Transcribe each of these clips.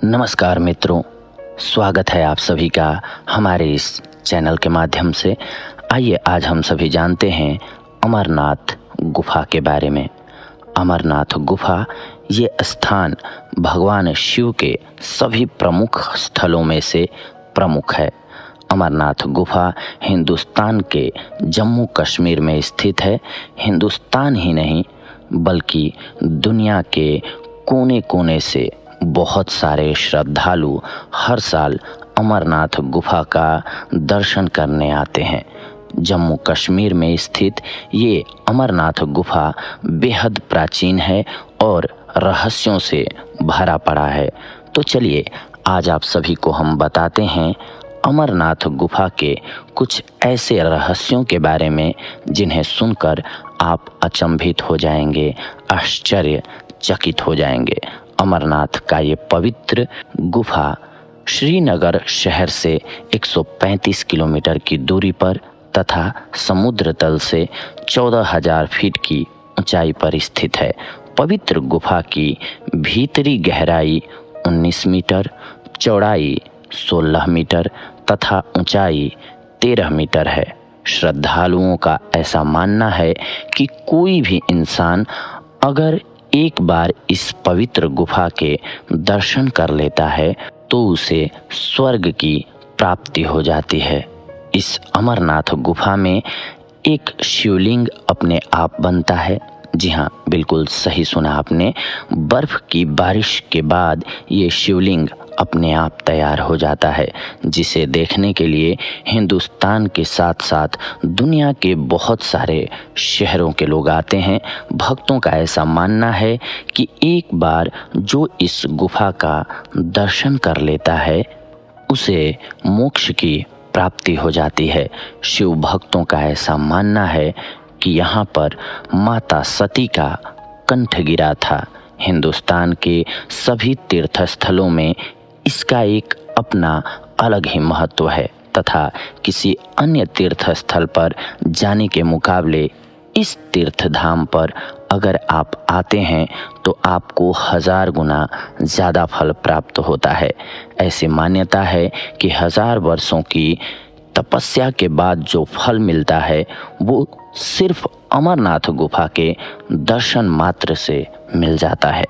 नमस्कार मित्रों, स्वागत है आप सभी का हमारे इस चैनल के माध्यम से। आइए आज हम सभी जानते हैं अमरनाथ गुफा के बारे में। अमरनाथ गुफा ये स्थान भगवान शिव के सभी प्रमुख स्थलों में से प्रमुख है। अमरनाथ गुफा हिंदुस्तान के जम्मू कश्मीर में स्थित है। हिंदुस्तान ही नहीं बल्कि दुनिया के कोने कोने से बहुत सारे श्रद्धालु हर साल अमरनाथ गुफा का दर्शन करने आते हैं। जम्मू कश्मीर में स्थित ये अमरनाथ गुफा बेहद प्राचीन है और रहस्यों से भरा पड़ा है। तो चलिए आज आप सभी को हम बताते हैं अमरनाथ गुफा के कुछ ऐसे रहस्यों के बारे में जिन्हें सुनकर आप अचंभित हो जाएंगे, आश्चर्यचकित हो जाएंगे। अमरनाथ का ये पवित्र गुफा श्रीनगर शहर से 135 किलोमीटर की दूरी पर तथा समुद्र तल से 14,000 फीट की ऊंचाई पर स्थित है। पवित्र गुफा की भीतरी गहराई 19 मीटर, चौड़ाई 16 मीटर तथा ऊंचाई 13 मीटर है। श्रद्धालुओं का ऐसा मानना है कि कोई भी इंसान अगर एक बार इस पवित्र गुफा के दर्शन कर लेता है तो उसे स्वर्ग की प्राप्ति हो जाती है। इस अमरनाथ गुफा में एक शिवलिंग अपने आप बनता है। जी हाँ, बिल्कुल सही सुना आपने। बर्फ की बारिश के बाद ये शिवलिंग अपने आप तैयार हो जाता है, जिसे देखने के लिए हिंदुस्तान के साथ साथ दुनिया के बहुत सारे शहरों के लोग आते हैं। भक्तों का ऐसा मानना है कि एक बार जो इस गुफा का दर्शन कर लेता है उसे मोक्ष की प्राप्ति हो जाती है। शिव भक्तों का ऐसा मानना है कि यहाँ पर माता सती का कंठ गिरा था। हिंदुस्तान के सभी तीर्थ स्थलों में इसका एक अपना अलग ही महत्व है तथा किसी अन्य तीर्थ स्थल पर जाने के मुकाबले इस तीर्थ धाम पर अगर आप आते हैं तो आपको 1000 गुना ज़्यादा फल प्राप्त होता है। ऐसी मान्यता है कि 1000 वर्षों की तपस्या के बाद जो फल मिलता है वो सिर्फ अमरनाथ गुफा के दर्शन मात्र से मिल जाता है।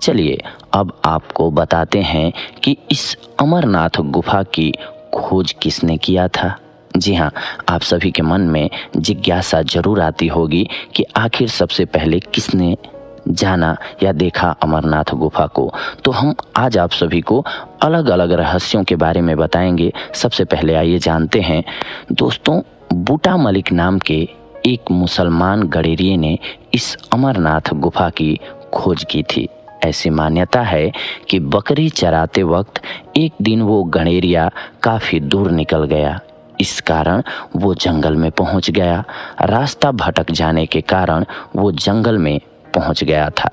चलिए अब आपको बताते हैं कि इस अमरनाथ गुफा की खोज किसने किया था। जी हाँ, आप सभी के मन में जिज्ञासा जरूर आती होगी कि आखिर सबसे पहले किसने जाना या देखा अमरनाथ गुफा को। तो हम आज आप सभी को अलग अलग रहस्यों के बारे में बताएंगे। सबसे पहले आइए जानते हैं दोस्तों, बूटा मलिक नाम के एक मुसलमान गडेरिये ने इस अमरनाथ गुफा की खोज की थी। ऐसी मान्यता है कि बकरी चराते वक्त एक दिन वो गडेरिया काफी दूर निकल गया। इस कारण वो जंगल में पहुंच गया। रास्ता भटक जाने के कारण वो जंगल में पहुंच गया था।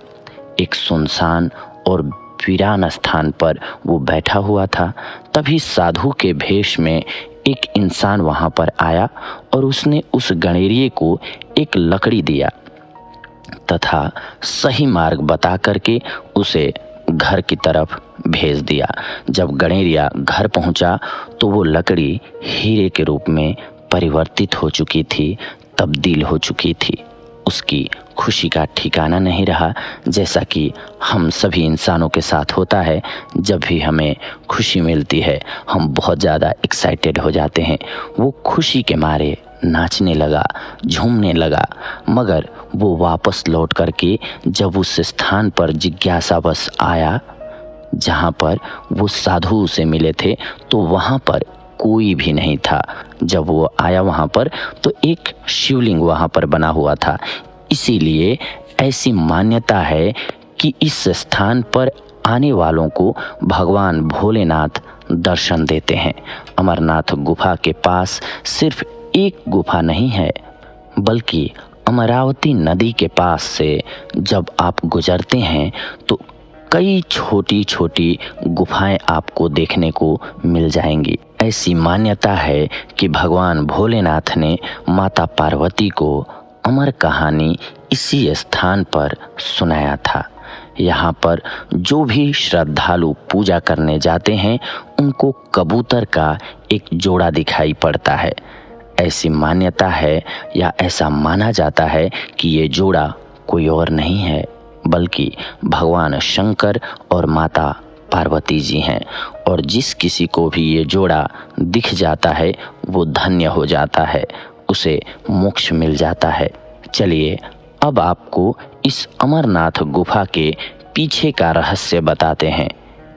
एक सुनसान और वीरान स्थान पर वो बैठा हुआ था। तभी साधु के भेष में एक इंसान वहां पर आया और उसने उस गडेरिये को एक लकड़ी दिया तथा सही मार्ग बता करके उसे घर की तरफ भेज दिया। जब गडेरिया घर पहुंचा तो वो लकड़ी हीरे के रूप में परिवर्तित हो चुकी थी, तब्दील हो चुकी थी। उसकी खुशी का ठिकाना नहीं रहा। जैसा कि हम सभी इंसानों के साथ होता है, जब भी हमें खुशी मिलती है हम बहुत ज़्यादा एक्साइटेड हो जाते हैं। वो खुशी के मारे नाचने लगा, झूमने लगा, मगर वो वापस लौट करके जब उस स्थान पर जिज्ञासावश आया जहाँ पर वो साधु उसे मिले थे तो वहाँ पर कोई भी नहीं था। जब वो आया वहाँ पर तो एक शिवलिंग वहाँ पर बना हुआ था। इसीलिए ऐसी मान्यता है कि इस स्थान पर आने वालों को भगवान भोलेनाथ दर्शन देते हैं। अमरनाथ गुफा के पास सिर्फ एक गुफा नहीं है बल्कि अमरावती नदी के पास से जब आप गुजरते हैं तो कई छोटी छोटी गुफाएं आपको देखने को मिल जाएंगी। ऐसी मान्यता है कि भगवान भोलेनाथ ने माता पार्वती को अमर कहानी इसी स्थान पर सुनाया था। यहाँ पर जो भी श्रद्धालु पूजा करने जाते हैं उनको कबूतर का एक जोड़ा दिखाई पड़ता है। ऐसी मान्यता है या ऐसा माना जाता है कि ये जोड़ा कोई और नहीं है बल्कि भगवान शंकर और माता पार्वती जी हैं, और जिस किसी को भी ये जोड़ा दिख जाता है वो धन्य हो जाता है, उसे मोक्ष मिल जाता है। चलिए अब आपको इस अमरनाथ गुफा के पीछे का रहस्य बताते हैं।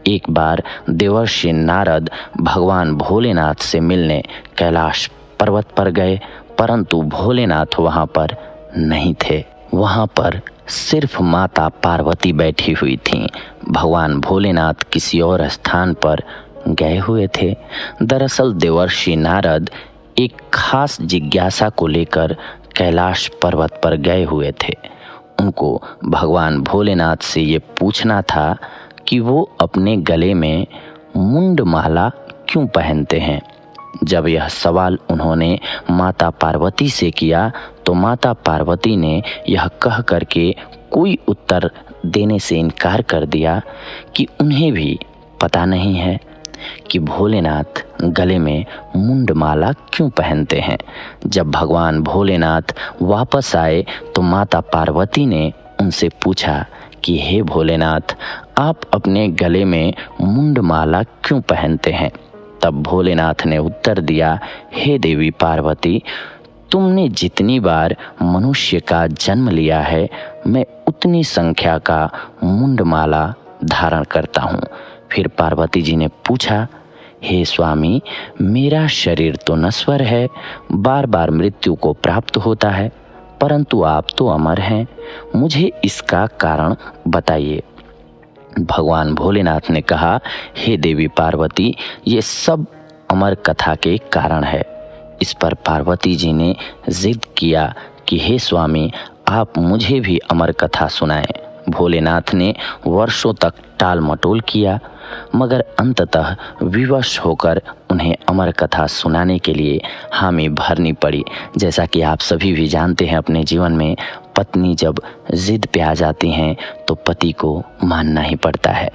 एक बार देवर्षि नारद भगवान भोलेनाथ से मिलने कैलाश पर्वत पर गए, परंतु भोलेनाथ वहां पर नहीं थे। वहां पर सिर्फ माता पार्वती बैठी हुई थीं। भगवान भोलेनाथ किसी और स्थान पर गए हुए थे। दरअसल देवर्षि नारद एक खास जिज्ञासा को लेकर कैलाश पर्वत पर गए हुए थे। उनको भगवान भोलेनाथ से ये पूछना था कि वो अपने गले में मुंडमाला क्यों पहनते हैं। जब यह सवाल उन्होंने माता पार्वती से किया तो माता पार्वती ने यह कह करके कोई उत्तर देने से इनकार कर दिया कि उन्हें भी पता नहीं है कि भोलेनाथ गले में मुंडमाला क्यों पहनते हैं। जब भगवान भोलेनाथ वापस आए तो माता पार्वती ने उनसे पूछा कि हे भोलेनाथ, आप अपने गले में मुंडमाला क्यों पहनते हैं। तब भोलेनाथ ने उत्तर दिया, हे देवी पार्वती, तुमने जितनी बार मनुष्य का जन्म लिया है मैं उतनी संख्या का मुंडमाला धारण करता हूँ। फिर पार्वती जी ने पूछा, हे स्वामी, मेरा शरीर तो नश्वर है, बार बार मृत्यु को प्राप्त होता है, परंतु आप तो अमर हैं, मुझे इसका कारण बताइए। भगवान भोलेनाथ ने कहा, हे देवी पार्वती, ये सब अमर कथा के कारण है। इस पर पार्वती जी ने जिद किया कि हे स्वामी, आप मुझे भी अमर कथा सुनाएं। भोलेनाथ ने वर्षों तक टाल मटोल किया, मगर अंततः विवश होकर उन्हें अमर कथा सुनाने के लिए हामी भरनी पड़ी। जैसा कि आप सभी भी जानते हैं, अपने जीवन में पत्नी जब जिद पे आ जाती हैं तो पति को मानना ही पड़ता है।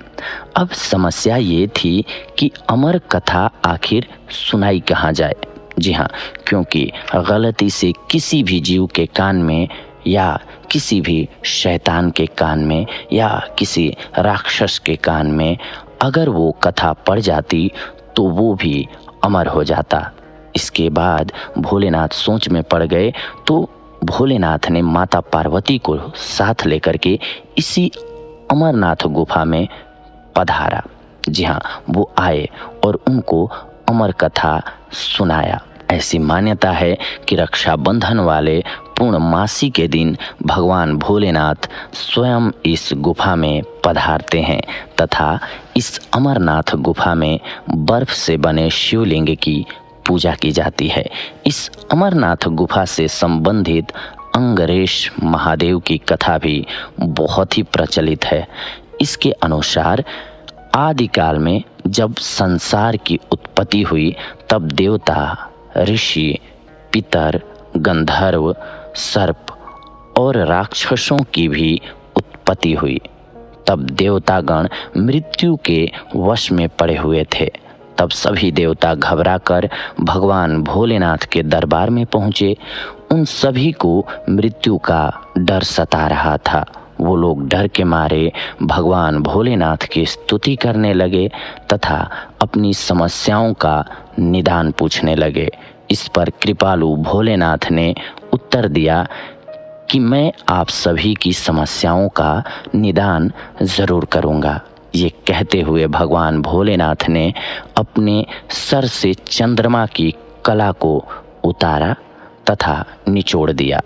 अब समस्या ये थी कि अमर कथा आखिर सुनाई कहाँ जाए। जी हाँ, क्योंकि गलती से किसी भी जीव के कान में या किसी भी शैतान के कान में या किसी राक्षस के कान में अगर वो कथा पड़ जाती तो वो भी अमर हो जाता। इसके बाद भोलेनाथ सोच में पड़ गए तो भोलेनाथ ने माता पार्वती को साथ लेकर के इसी अमरनाथ गुफा में पधारा। जी हाँ, वो आए और उनको अमर कथा सुनाया। ऐसी मान्यता है कि रक्षाबंधन वाले पूर्णमासी के दिन भगवान भोलेनाथ स्वयं इस गुफा में पधारते हैं तथा इस अमरनाथ गुफा में बर्फ से बने शिवलिंग की पूजा की जाती है। इस अमरनाथ गुफा से संबंधित अंगरेश महादेव की कथा भी बहुत ही प्रचलित है। इसके अनुसार आदिकाल में जब संसार की उत्पत्ति हुई तब देवता, ऋषि, पितर, गंधर्व, सर्प और राक्षसों की भी उत्पत्ति हुई। तब देवतागण मृत्यु के वश में पड़े हुए थे। तब सभी देवता घबराकर भगवान भोलेनाथ के दरबार में पहुंचे। उन सभी को मृत्यु का डर सता रहा था। वो लोग डर के मारे भगवान भोलेनाथ की स्तुति करने लगे तथा अपनी समस्याओं का निदान पूछने लगे। इस पर कृपालु भोलेनाथ ने उत्तर दिया कि मैं आप सभी की समस्याओं का निदान जरूर करूंगा। ये कहते हुए भगवान भोलेनाथ ने अपने सर से चंद्रमा की कला को उतारा तथा निचोड़ दिया।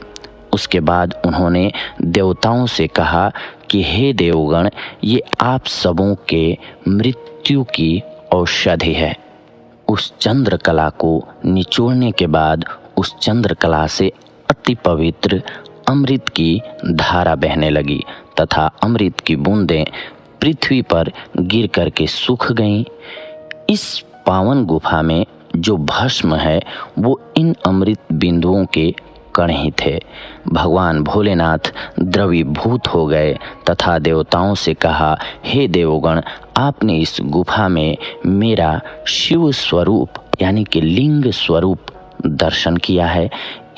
उसके बाद उन्होंने देवताओं से कहा कि हे देवगण, ये आप सबों के मृत्यु की औषधि है। उस चंद्रकला को निचोड़ने के बाद उस चंद्रकला से अति पवित्र अमृत की धारा बहने लगी तथा अमृत की बूंदें पृथ्वी पर गिर करके सूख गईं। इस पावन गुफा में जो भस्म है वो इन अमृत बिंदुओं के कण ही थे। भगवान भोलेनाथ द्रवीभूत हो गए तथा देवताओं से कहा, हे देवगण, आपने इस गुफा में मेरा शिव स्वरूप यानी कि लिंग स्वरूप दर्शन किया है।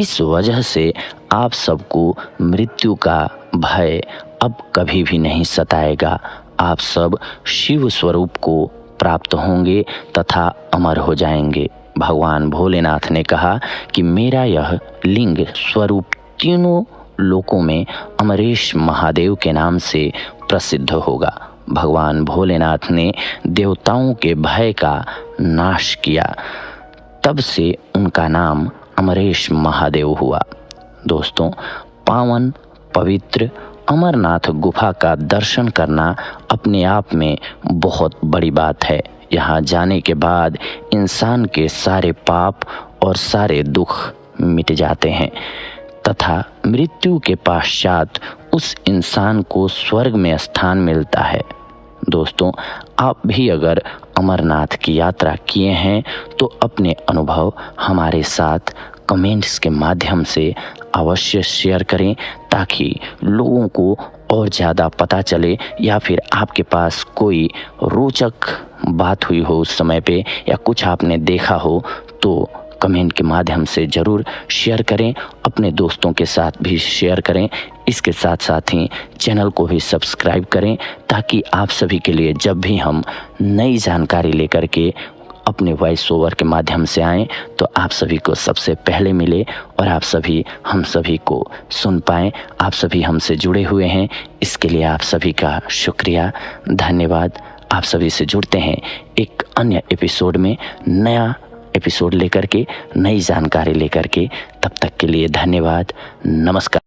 इस वजह से आप सबको मृत्यु का भय अब कभी भी नहीं सताएगा। आप सब शिव स्वरूप को प्राप्त होंगे तथा अमर हो जाएंगे। भगवान भोलेनाथ ने कहा कि मेरा यह लिंग स्वरूप तीनों लोकों में अमरेश महादेव के नाम से प्रसिद्ध होगा। भगवान भोलेनाथ ने देवताओं के भय का नाश किया, तब से उनका नाम अमरेश महादेव हुआ। दोस्तों, पावन पवित्र अमरनाथ गुफा का दर्शन करना अपने आप में बहुत बड़ी बात है। यहाँ जाने के बाद इंसान के सारे पाप और सारे दुख मिट जाते हैं तथा मृत्यु के पश्चात उस इंसान को स्वर्ग में स्थान मिलता है। दोस्तों, आप भी अगर अमरनाथ की यात्रा किए हैं तो अपने अनुभव हमारे साथ कमेंट्स के माध्यम से अवश्य शेयर करें, ताकि लोगों को और ज़्यादा पता चले, या फिर आपके पास कोई रोचक बात हुई हो उस समय पे या कुछ आपने देखा हो तो कमेंट के माध्यम से ज़रूर शेयर करें। अपने दोस्तों के साथ भी शेयर करें। इसके साथ साथ ही चैनल को भी सब्सक्राइब करें, ताकि आप सभी के लिए जब भी हम नई जानकारी लेकर के अपने वॉइस ओवर के माध्यम से आएँ तो आप सभी को सबसे पहले मिले और आप सभी हम सभी को सुन पाएँ। आप सभी हमसे जुड़े हुए हैं, इसके लिए आप सभी का शुक्रिया, धन्यवाद। आप सभी से जुड़ते हैं एक अन्य एपिसोड में, नया एपिसोड लेकर के, नई जानकारी लेकर के। तब तक के लिए धन्यवाद, नमस्कार।